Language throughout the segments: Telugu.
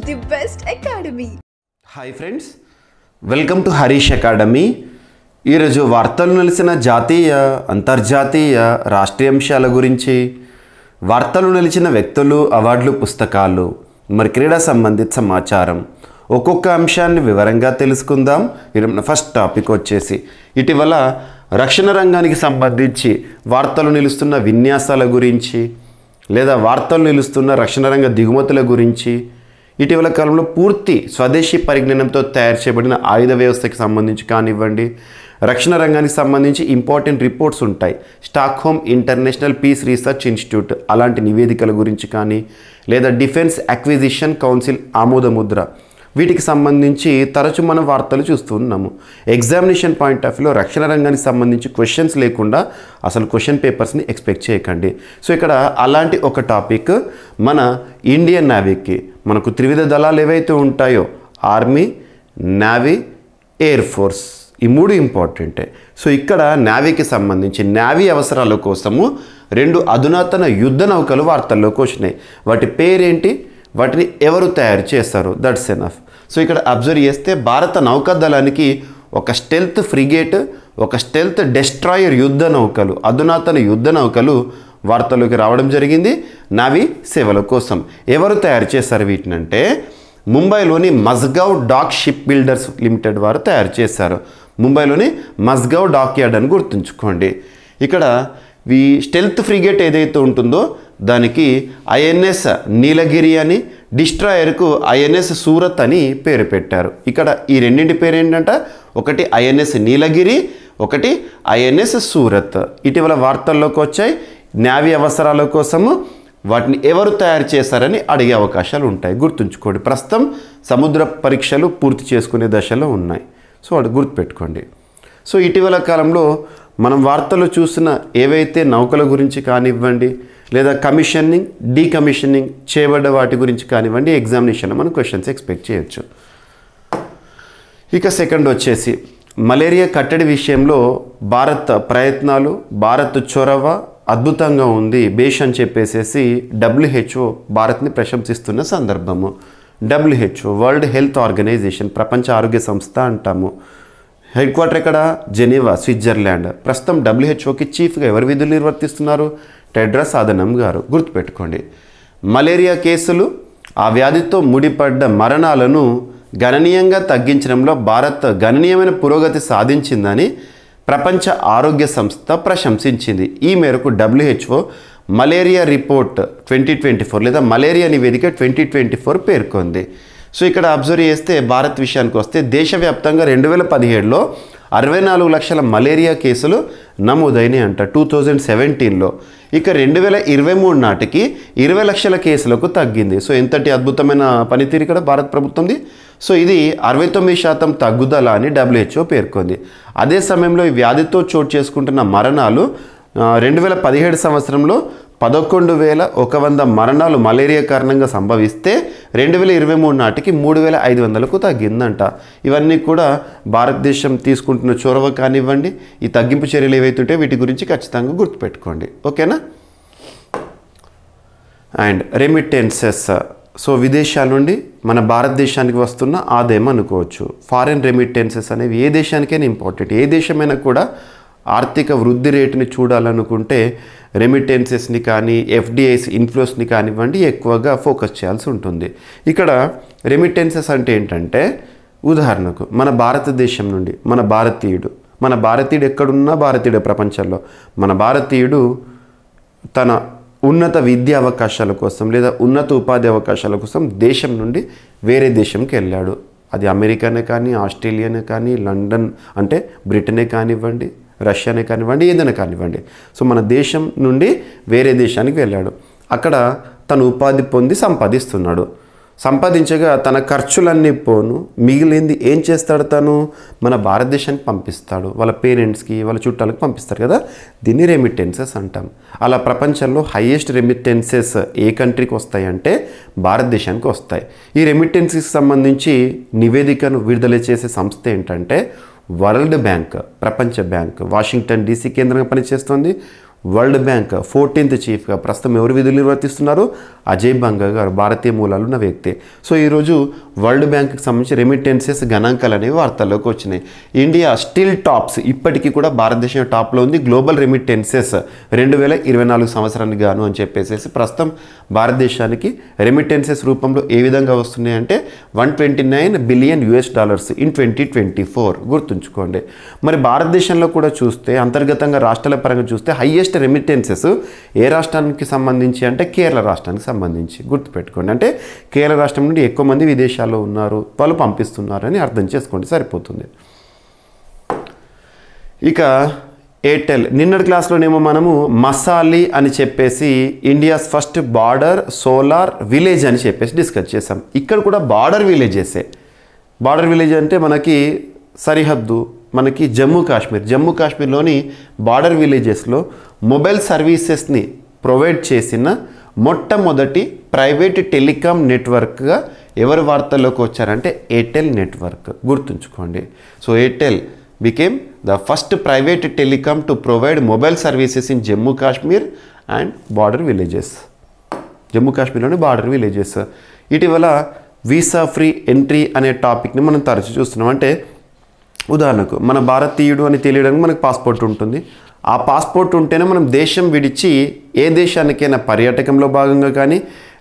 the best academy. Hi friends, welcome to Harish academy. ఈరోజు వార్తలు నిలిచిన జాతీయ, అంతర్జాతీయ, రాష్ట్రీయ అంశాల గురించి, వార్తలు నిలిచిన వ్యక్తులు, అవార్డులు, పుస్తకాలు, మరి క్రీడా సంబంధిత సమాచారం, ఒక్కొక్క అంశాన్ని వివరంగా తెలుసుకుందాం. ఈరోజు ఫస్ట్ టాపిక్ వచ్చేసి ఇటీవల రక్షణ రంగానికి సంబంధించి వార్తలు నిలుస్తున్న విన్యాసాల గురించి, లేదా వార్తలు నిలుస్తున్న రక్షణ రంగ దిగుమతుల గురించి, ఇటీవల కాలంలో పూర్తి స్వదేశీ పరిజ్ఞానంతో తయారు చేయబడిన ఆయుధ వ్యవస్థకి సంబంధించి కానివ్వండి, రక్షణ రంగానికి సంబంధించి ఇంపార్టెంట్ రిపోర్ట్స్ ఉంటాయి. Stockholm international peace research institute అలాంటి నివేదికల గురించి కానీ, లేదా డిఫెన్స్ అక్విజిషన్ కౌన్సిల్ ఆమోద ముద్ర, వీటికి సంబంధించి తరచు మనం వార్తలు చూస్తున్నాము. ఎగ్జామినేషన్ పాయింట్ ఆఫ్ వ్యూలో రక్షణ రంగానికి సంబంధించి క్వశ్చన్స్ లేకుండా అసలు క్వశ్చన్ పేపర్స్ని ఎక్స్పెక్ట్ చేయకండి. సో ఇక్కడ అలాంటి ఒక టాపిక్ మన ఇండియన్ నేవీకి, మనకు త్రివిధ దళాలు ఏవైతే ఉంటాయో ఆర్మీ, నేవీ, ఎయిర్ ఫోర్స్, ఈ మూడు ఇంపార్టెంటే. సో ఇక్కడ నేవీకి సంబంధించి నేవీ అవసరాల కోసము 2 అధునాతన యుద్ధ నౌకలు వార్తల్లోకి వచ్చినాయి. వాటి పేరేంటి, వాటిని ఎవరు తయారు చేస్తారు, దట్స్ ఎనఫ్. సో ఇక్కడ అబ్జర్వ్ చేస్తే భారత నౌకాదళానికి ఒక స్టెల్త్ ఫ్రిగేట్, ఒక స్టెల్త్ డెస్ట్రాయర్ యుద్ధ నౌకలు, అధునాతన యుద్ధ నౌకలు వార్తల్లోకి రావడం జరిగింది నావీ సేవల కోసం. ఎవరు తయారు చేస్తారు వీటినంటే ముంబైలోని Mazagon dock ship builders limited వారు తయారు చేశారు. ముంబైలోని మజ్గావ్ డాక్ యార్డ్ అని గుర్తుంచుకోండి. ఇక్కడ ఈ స్టెల్త్ ఫ్రిగేట్ ఏదైతే ఉంటుందో దానికి ఐఎన్ఎస్ నీలగిరి అని, డిస్ట్రాయర్కు ఐఎన్ఎస్ సూరత్ అని పేరు పెట్టారు. ఇక్కడ ఈ రెండింటి పేరు ఏంటంట, ఒకటి ఐఎన్ఎస్ నీలగిరి, ఒకటి ఐఎన్ఎస్ సూరత్. ఇటీవల వార్తల్లోకి వచ్చాయి. నేవీ అవసరాల కోసము వాటిని ఎవరు తయారు చేశారని అడిగే అవకాశాలు ఉంటాయి. గుర్తుంచుకోండి, ప్రస్తుతం సముద్ర పరీక్షలు పూర్తి చేసుకునే దశలో ఉన్నాయి. సో అది గుర్తుపెట్టుకోండి. సో ఇటీవల కాలంలో మనం వార్తలు చూసిన ఏవైతే నౌకల గురించి కానివ్వండి, లేదా కమిషనింగ్, డీకమిషనింగ్ చేయబడ్డ వాటి గురించి కానివ్వండి, ఎగ్జామినేషన్లో మనం క్వశ్చన్స్ ఎక్స్పెక్ట్ చేయొచ్చు. ఇక సెకండ్ వచ్చేసి మలేరియా కట్టడి విషయంలో భారత్ ప్రయత్నాలు, భారత్ చొరవ అద్భుతంగా ఉంది బేష్ అని చెప్పేసి WHO భారత్ని ప్రశంసిస్తున్న సందర్భము. WHO వరల్డ్ హెల్త్ ఆర్గనైజేషన్, ప్రపంచ ఆరోగ్య సంస్థ అంటాము. హెడ్ క్వార్టర్ ఎక్కడ, జెనీవా, స్విట్జర్లాండ్. ప్రస్తుతం WHOకి చీఫ్గా ఎవరు విధులు నిర్వర్తిస్తున్నారు, టెడ్రస్ అదనం గారు. గుర్తుపెట్టుకోండి, మలేరియా కేసులు, ఆ వ్యాధితో ముడిపడ్డ మరణాలను గణనీయంగా తగ్గించడంలో భారత్ గణనీయమైన పురోగతి సాధించిందని ప్రపంచ ఆరోగ్య సంస్థ ప్రశంసించింది. ఈ మేరకు WHO మలేరియా రిపోర్ట్ 2024 లేదా మలేరియా నివేదిక 2024 పేర్కొంది. సో ఇక్కడ అబ్జర్వ్ చేస్తే భారత్ విషయానికి వస్తే దేశవ్యాప్తంగా 2017లో 64 లక్షల మలేరియా కేసులు నమోదైనాయి అంట 2017లో. ఇక 2023 నాటికి 20 లక్షల కేసులకు తగ్గింది. సో ఎంతటి అద్భుతమైన పనితీరు ఇక్కడ భారత ప్రభుత్వంది. సో ఇది 69% తగ్గుదల అని WHO పేర్కొంది. అదే సమయంలో ఈ వ్యాధితో చోటు చేసుకుంటున్న మరణాలు 2017 సంవత్సరంలో 11,100 మరణాలు మలేరియా కారణంగా సంభవిస్తే 2023 నాటికి 3,500కు తగ్గిందంట. ఇవన్నీ కూడా భారతదేశం తీసుకుంటున్న చొరవ కానివ్వండి, ఈ తగ్గింపు చర్యలు ఏవైతుంటే వీటి గురించి ఖచ్చితంగా గుర్తుపెట్టుకోండి. ఓకేనా. అండ్ రెమిటెన్సెస్, సో విదేశాల నుండి మన భారతదేశానికి వస్తున్న ఆదాయం అనుకోవచ్చు. ఫారెన్ రెమిటెన్సెస్ అనేవి ఏ దేశానికైనా ఇంపార్టెంట్. ఏ దేశమైనా కూడా ఆర్థిక వృద్ధి రేటుని చూడాలనుకుంటే రెమిటెన్సెస్ని కానీ, FDIs ఇన్ఫ్లోస్ని కానివ్వండి ఎక్కువగా ఫోకస్ చేయాల్సి ఉంటుంది. ఇక్కడ రెమిటెన్సెస్ అంటే ఏంటంటే, ఉదాహరణకు మన భారతదేశం నుండి మన భారతీయుడు ఎక్కడున్నా భారతీయుడు ప్రపంచంలో, మన భారతీయుడు తన ఉన్నత విద్యా అవకాశాల కోసం లేదా ఉన్నత ఉపాధి అవకాశాల కోసం దేశం నుండి వేరే దేశంకి వెళ్ళాడు. అది అమెరికానే కానీ, ఆస్ట్రేలియానే కానీ, లండన్ అంటే బ్రిటనే కానివ్వండి, రష్యానే కానివ్వండి, ఏదైనా కానివ్వండి. సో మన దేశం నుండి వేరే దేశానికి వెళ్ళాడు. అక్కడ తను ఉపాధి పొంది సంపాదిస్తున్నాడు. సంపాదించగా తన ఖర్చులన్నీ పోను, మిగిలింది ఏం చేస్తాడు, తను మన భారతదేశానికి పంపిస్తాడు. వాళ్ళ పేరెంట్స్కి, వాళ్ళ చుట్టాలకు పంపిస్తారు కదా, దీన్ని రెమిటెన్సెస్ అంటాం. అలా ప్రపంచంలో హైయెస్ట్ రెమిటెన్సెస్ ఏ కంట్రీకి వస్తాయంటే భారతదేశానికి వస్తాయి. ఈ రెమిటెన్సెస్కి సంబంధించి నివేదికను విడుదల చేసే సంస్థ ఏంటంటే వరల్డ్ బ్యాంక్, ప్రపంచ బ్యాంక్. వాషింగ్టన్ DC కేంద్రంగా పనిచేస్తుంది. వరల్డ్ బ్యాంక్ 14th చీఫ్గా ప్రస్తుతం ఎవరు విధులు నిర్వర్తిస్తున్నారు? అజయ్ బంగా గారు, భారతీయ మూలాలు ఉన్న వ్యక్తి. సో ఈరోజు వరల్డ్ బ్యాంక్కి సంబంధించి రెమిటెన్సెస్ గణాంకాలు అనేవి వార్తల్లోకి వచ్చినాయి. ఇండియా స్టిల్ టాప్స్, ఇప్పటికీ కూడా భారతదేశం టాప్లో ఉంది గ్లోబల్ రెమిటెన్సెస్ 2024 సంవత్సరానికి గాను అని చెప్పేసి ప్రస్తుతం భారతదేశానికి రెమిటెన్సెస్ రూపంలో ఏ విధంగా వస్తున్నాయి అంటే $129 బిలియన్ ఇన్ 2024. గుర్తుంచుకోండి. మరి భారతదేశంలో కూడా చూస్తే అంతర్గతంగా రాష్ట్రాల పరంగా చూస్తే హైయెస్ట్ రెమిటెన్సెస్ ఏ రాష్ట్రానికి సంబంధించి అంటే కేరళ రాష్ట్రానికి సంబంధించి. గుర్తుపెట్టుకోండి. అంటే కేరళ రాష్ట్రం నుండి ఎక్కువ మంది విదేశాల్లో ఉన్నారు, వాళ్ళు పంపిస్తున్నారు అని అర్థం చేసుకోండి, సరిపోతుంది. ఇక ఎయిర్టెల్, నిన్నటి క్లాస్లోనేమో మనము మసాలి అని చెప్పేసి India's first border solar village అని చెప్పేసి డిస్కస్ చేసాం. ఇక్కడ కూడా బార్డర్ విలేజెసే. బార్డర్ విలేజ్ అంటే మనకి సరిహద్దు, మనకి జమ్మూ కాశ్మీర్లోని బార్డర్ విలేజెస్లో మొబైల్ సర్వీసెస్ని ప్రొవైడ్ చేసిన మొట్టమొదటి ప్రైవేట్ టెలికాం నెట్వర్క్గా ఎవరు వార్తల్లోకి వచ్చారంటే ఎయిర్టెల్ నెట్వర్క్. గుర్తుంచుకోండి. So Airtel became the first private telecom to provide mobile services in Jammu Kashmir and border villages. Jammu కాశ్మీర్లోని బార్డర్ విలేజెస్. ఇటీవల వీసా ఫ్రీ ఎంట్రీ అనే టాపిక్ని మనం తరచూ చూస్తున్నాం. అంటే ఉదాహరణకు మన భారతీయుడు అని తెలియడానికి మనకు పాస్పోర్ట్ ఉంటుంది. ఆ పాస్పోర్ట్ ఉంటేనే మనం దేశం విడిచి ఏ దేశానికైనా పర్యాటకంలో భాగంగా కానీ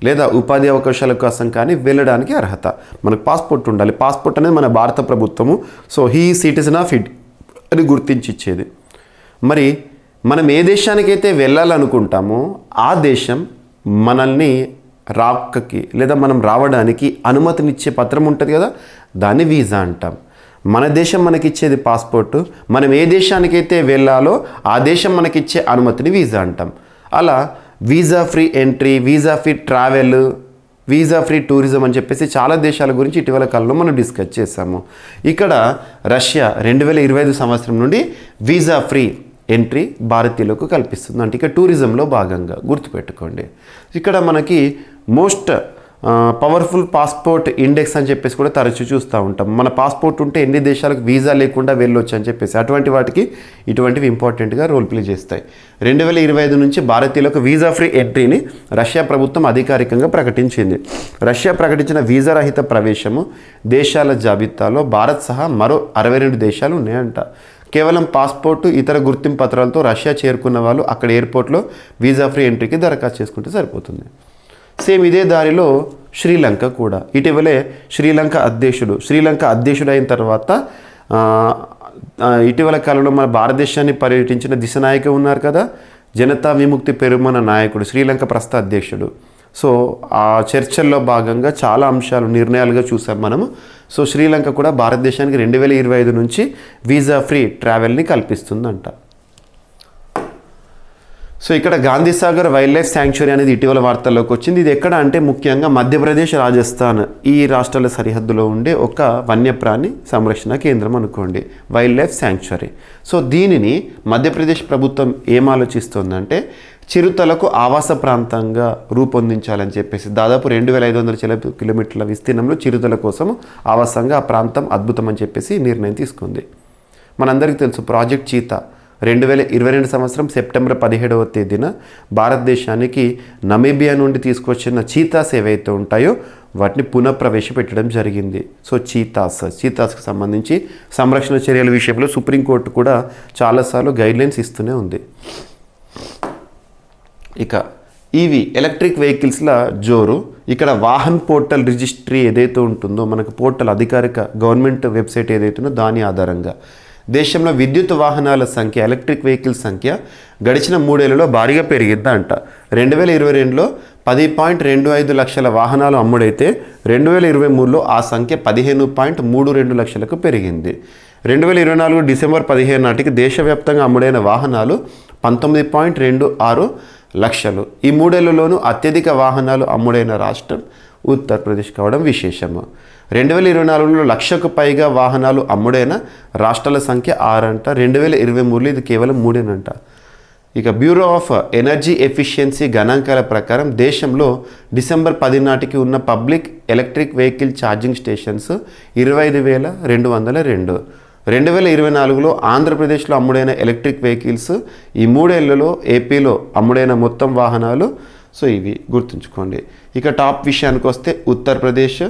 లేదా ఉపాధి అవకాశాల కోసం కానీ వెళ్ళడానికి అర్హత. మనకు పాస్పోర్ట్ ఉండాలి. పాస్పోర్ట్ అనేది మన భారత ప్రభుత్వము so he citizen of it అని గుర్తించి ఇచ్చేది. మరి మనం ఏ దేశానికైతే వెళ్ళాలనుకుంటామో ఆ దేశం మనల్ని రాకకి లేదా మనం రావడానికి అనుమతినిచ్చే పత్రం ఉంటుంది కదా, దాన్ని వీసా అంటాం. మన దేశం మనకిచ్చేది పాస్పోర్టు, మనం ఏ దేశానికైతే వెళ్ళాలో ఆ దేశం మనకిచ్చే అనుమతిని వీసా అంటాం. అలా visa free entry, visa free travel, visa free tourism అని చెప్పేసి చాలా దేశాల గురించి ఇటీవల కాలంలో మనం డిస్కస్ చేసాము. ఇక్కడ రష్యా 2025 సంవత్సరం నుండి వీసా ఫ్రీ ఎంట్రీ భారతీయులకు కల్పిస్తుంది. అంటే ఇక టూరిజంలో భాగంగా గుర్తుపెట్టుకోండి. ఇక్కడ మనకి మోస్ట్ పవర్ఫుల్ పాస్పోర్ట్ ఇండెక్స్ అని చెప్పేసి కూడా తరచూ చూస్తూ ఉంటాం. మన పాస్పోర్ట్ ఉంటే ఎన్ని దేశాలకు వీసా లేకుండా వెళ్ళొచ్చు అని చెప్పేసి అటువంటి వాటికి ఇటువంటివి ఇంపార్టెంట్గా రోల్ ప్లే చేస్తాయి. 2025 నుంచి భారతీయులకు వీసా ఫ్రీ ఎంట్రీని రష్యా ప్రభుత్వం అధికారికంగా ప్రకటించింది. రష్యా ప్రకటించిన వీసా రహిత ప్రవేశము దేశాల జాబితాలో భారత్ సహా మరో 62 దేశాలు ఉన్నాయంట. కేవలం పాస్పోర్టు ఇతర గుర్తింపు పత్రాలతో రష్యా చేరుకున్న వాళ్ళు అక్కడ ఎయిర్పోర్ట్లో వీసా ఫ్రీ ఎంట్రీకి దరఖాస్తు చేసుకుంటే సరిపోతుంది. సేమ్ ఇదే దారిలో శ్రీలంక కూడా ఇటీవలే శ్రీలంక అధ్యక్షుడు అయిన తర్వాత ఇటీవల కాలంలో మన భారతదేశాన్ని పర్యటించిన దిశనాయక ఉన్నారు కదా, జనతా విముక్తి పెరుమన నాయకుడు, శ్రీలంక ప్రస్తుత అధ్యక్షుడు. సో ఆ చర్చల్లో భాగంగా చాలా అంశాలు నిర్ణయాలుగా చూసాం మనము. సో శ్రీలంక కూడా భారతదేశానికి 2025 నుంచి వీసా ఫ్రీ ట్రావెల్ని కల్పిస్తుందంట. సో ఇక్కడ గాంధీసాగర్ వైల్డ్ లైఫ్ శాంక్చురీ అనేది ఇటీవల వార్తల్లోకి వచ్చింది. ఇది ఎక్కడ అంటే ముఖ్యంగా మధ్యప్రదేశ్, రాజస్థాన్ ఈ రాష్ట్రాల సరిహద్దులో ఉండే ఒక వన్యప్రాణి సంరక్షణ కేంద్రం అనుకోండి, వైల్డ్ లైఫ్ శాంక్చురీ. సో దీనిని మధ్యప్రదేశ్ ప్రభుత్వం ఏం ఆలోచిస్తుందంటే చిరుతలకు ఆవాస ప్రాంతంగా రూపొందించాలని చెప్పేసి దాదాపు 2500 కిలోమీటర్ల విస్తీర్ణంలో చిరుతల కోసం ఆవాసంగా ఆ ప్రాంతం అద్భుతం అని చెప్పేసి నిర్ణయం తీసుకుంది. మనందరికీ తెలుసు ప్రాజెక్ట్ చీతా 2022 సంవత్సరం సెప్టెంబర్ 17వ తేదీన భారతదేశానికి నమీబియా నుండి తీసుకొచ్చిన చీతాస్ ఏవైతే ఉంటాయో వాటిని పునఃప్రవేశపెట్టడం జరిగింది. సో చీతాస్కి సంబంధించి సంరక్షణ చర్యల విషయంలో సుప్రీంకోర్టు కూడా చాలాసార్లు గైడ్లైన్స్ ఇస్తూనే ఉంది. ఇక ఈవీ ఎలక్ట్రిక్ వెహికల్స్ల జోరు. ఇక్కడ వాహన్ పోర్టల్ రిజిస్ట్రీ ఏదైతే ఉంటుందో మనకు పోర్టల్ అధికారిక గవర్నమెంట్ వెబ్సైట్ ఏదైతే ఉందో దాని ఆధారంగా దేశంలో విద్యుత్ వాహనాల సంఖ్య, ఎలక్ట్రిక్ వెహికల్స్ సంఖ్య గడిచిన 3 ఏళ్లలో భారీగా పెరిగిందంట. 2022లో 10.25 లక్షల వాహనాలు అమ్ముడైతే 2023లో ఆ సంఖ్య 15.32 లక్షలకు పెరిగింది. 2024 డిసెంబర్ 15 నాటికి దేశవ్యాప్తంగా అమ్ముడైన వాహనాలు 19.26 లక్షలు. ఈ 3 ఏళ్లలోనూ అత్యధిక వాహనాలు అమ్ముడైన రాష్ట్రం ఉత్తరప్రదేశ్ కావడం విశేషము. 2024లో 1,00,000కు పైగా వాహనాలు అమ్ముడైన రాష్ట్రాల సంఖ్య 6 అంట. 2023లో ఇది కేవలం 3 ఇక బ్యూరో ఆఫ్ ఎనర్జీ ఎఫిషియన్సీ గణాంకాల ప్రకారం దేశంలో డిసెంబర్ 10 నాటికి ఉన్న public electric vehicle charging stations 25,202. 2024లో ఆంధ్రప్రదేశ్లో అమ్ముడైన ఎలక్ట్రిక్ వెహికల్స్, ఈ 3 ఏళ్లలో ఏపీలో అమ్ముడైన మొత్తం వాహనాలు. సో ఇవి గుర్తుంచుకోండి. ఇక టాప్ విషయానికి వస్తే ఉత్తరప్రదేశ్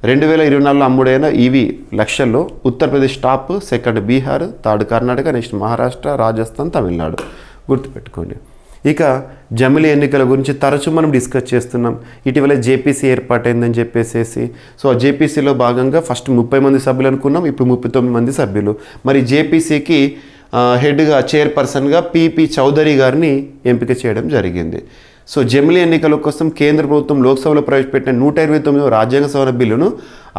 2024లో అమ్ముడైన ఇవి లక్షల్లో Uttar Pradesh top, second Bihar, third Karnataka, next Maharashtra, Rajasthan, Tamil Nadu గుర్తుపెట్టుకోండి. ఇక జమిలీ ఎన్నికల గురించి తరచూ మనం డిస్కస్ చేస్తున్నాం. ఇటీవల జేపీసీ ఏర్పాటైందని చెప్పేసి. సో ఆ జేపీసీలో భాగంగా ఫస్ట్ 30 మంది సభ్యులు అనుకున్నాం, ఇప్పుడు 39 మంది సభ్యులు. మరి జేపీసీకి హెడ్గా చైర్పర్సన్గా పిపి చౌదరి గారిని ఎంపిక చేయడం జరిగింది. సో జమిలీ ఎన్నికల కోసం కేంద్ర ప్రభుత్వం లోక్సభలో ప్రవేశపెట్టిన 129వ రాజ్యాంగ సవరణ బిల్లును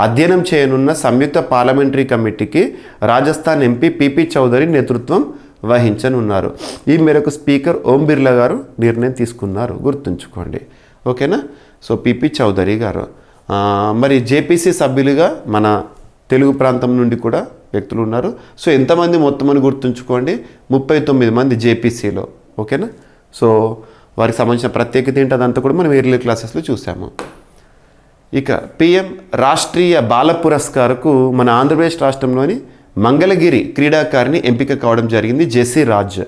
అధ్యయనం చేయనున్న సంయుక్త పార్లమెంటరీ కమిటీకి రాజస్థాన్ ఎంపీ పిపి చౌదరి నేతృత్వం వహించనున్నారు. ఈ మేరకు స్పీకర్ ఓం బిర్లా గారు నిర్ణయం తీసుకున్నారు, గుర్తుంచుకోండి. ఓకేనా. సో పిపి చౌదరి గారు. మరి జేపీసీ సభ్యులుగా మన తెలుగు ప్రాంతం నుండి కూడా వ్యక్తులు ఉన్నారు. సో ఎంతమంది మొత్తం అని గుర్తుంచుకోండి, 39 మంది జేపీసీలో. ఓకేనా. సో వారికి సంబంధించిన ప్రత్యేకత ఏంటి అదంతా కూడా మనం ఎర్లీ క్లాసెస్లో చూసాము. ఇక పిఎం రాష్ట్రీయ బాల పురస్కార్కు మన ఆంధ్రప్రదేశ్ రాష్ట్రంలోని మంగళగిరి క్రీడాకారిణి ఎంపిక కావడం జరిగింది, జెస్సీ రాజ్.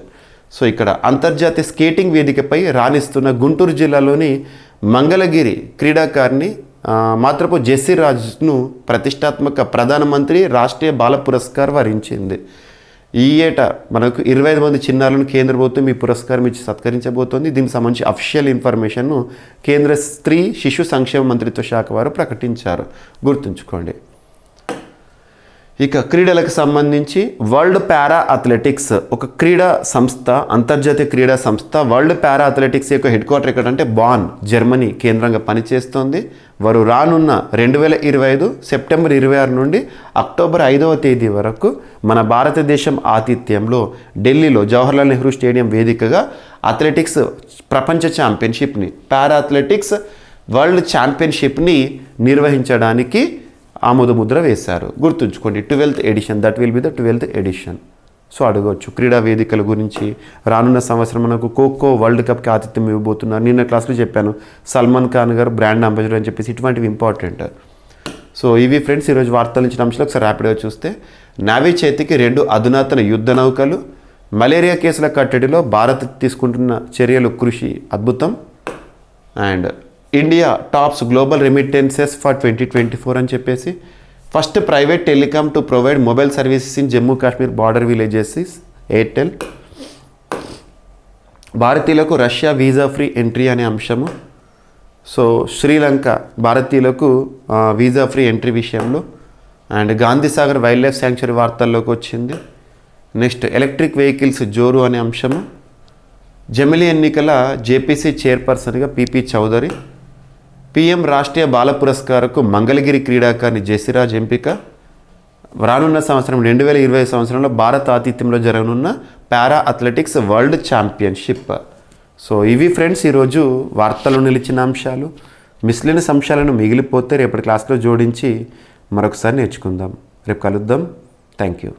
సో ఇక్కడ అంతర్జాతీయ స్కేటింగ్ వేదికపై రాణిస్తున్న గుంటూరు జిల్లాలోని మంగళగిరి క్రీడాకారిణి మాత్రపు జెస్సీ రాజ్ను ప్రతిష్టాత్మక ప్రధానమంత్రి రాష్ట్రీయ బాల పురస్కార్ వరించింది. ఈ ఏటా మనకు 25 మంది చిన్నారులను కేంద్ర ప్రభుత్వం ఈ పురస్కారం ఇచ్చి సత్కరించబోతోంది. దీనికి సంబంధించి అఫీషియల్ ఇన్ఫర్మేషన్ను కేంద్ర స్త్రీ శిశు సంక్షేమ మంత్రిత్వ శాఖ వారు ప్రకటించారు, గుర్తుంచుకోండి. ఇక క్రీడలకు సంబంధించి వరల్డ్ పారా అథ్లెటిక్స్ ఒక క్రీడా సంస్థ, అంతర్జాతీయ క్రీడా సంస్థ. వరల్డ్ పారా అథ్లెటిక్స్ యొక్క హెడ్ క్వార్టర్ ఎక్కడంటే బాన్, జర్మనీ కేంద్రంగా పనిచేస్తోంది. వారు రానున్న 2025 సెప్టెంబర్ 26 నుండి అక్టోబర్ 5వ తేదీ వరకు మన భారతదేశం ఆతిథ్యంలో ఢిల్లీలో జవహర్లాల్ నెహ్రూ స్టేడియం వేదికగా అథ్లెటిక్స్ ప్రపంచ ఛాంపియన్షిప్ని, పారా అథ్లెటిక్స్ వరల్డ్ ఛాంపియన్షిప్ని నిర్వహించడానికి ఆమోదముద్ర వేశారు, గుర్తుంచుకోండి. 12th edition, that will be the 12th edition. So అడగవచ్చు క్రీడా వేదికల గురించి. రానున్న సంవత్సరం మనకు ఖోఖో వరల్డ్ కప్కి ఆతిథ్యం ఇవ్వబోతున్నారు. నిన్న క్లాస్లో చెప్పాను, సల్మాన్ ఖాన్ గారు బ్రాండ్ అంబాసిడర్ అని చెప్పేసి. ఇటువంటివి ఇంపార్టెంట్. సో ఇవి ఫ్రెండ్స్ ఈరోజు వార్తలు ఇచ్చిన అంశాలు ఒకసారి ర్యాపిడ్గా చూస్తే, నావీ చేతికి 2 అధునాతన యుద్ధ నౌకలు, మలేరియా కేసుల కట్టడిలో భారత్ తీసుకుంటున్న చర్యలు కృషి అద్భుతం, and India tops global remittances for 2024 అని చెప్పేసి, first private telecom to provide mobile services in Jammu Kashmir border villages is Airtel, భారతీయులకు రష్యా వీజా ఫ్రీ ఎంట్రీ అనే అంశము. సో శ్రీలంక భారతీయులకు వీజా ఫ్రీ ఎంట్రీ విషయంలో, అండ్ గాంధీసాగర్ వైల్డ్ లైఫ్ శాంక్చురీ వార్తల్లోకి వచ్చింది. నెక్స్ట్ ఎలక్ట్రిక్ వెహికల్స్ జోరు అనే అంశము, జమిలీ ఎన్నికల జేపీసీ చైర్పర్సన్గా పిపి చౌదరి, పిఎం రాష్ట్రీయ బాల పురస్కారకు మంగళగిరి క్రీడాకారిణి జెస్సీరాజ్ ఎంపిక, రానున్న సంవత్సరం 2025 సంవత్సరంలో భారత ఆతిథ్యంలో జరగనున్న పారా అథ్లెటిక్స్ వరల్డ్ ఛాంపియన్షిప్. సో ఇవి ఫ్రెండ్స్ ఈరోజు వార్తలు నిలిచిన అంశాలు. మిస్లేనియస్ అంశాలను మిగిలిపోతే రేపటి క్లాస్లో జోడించి మరొకసారి నేర్చుకుందాం. రేపు కలుద్దాం. Thank you.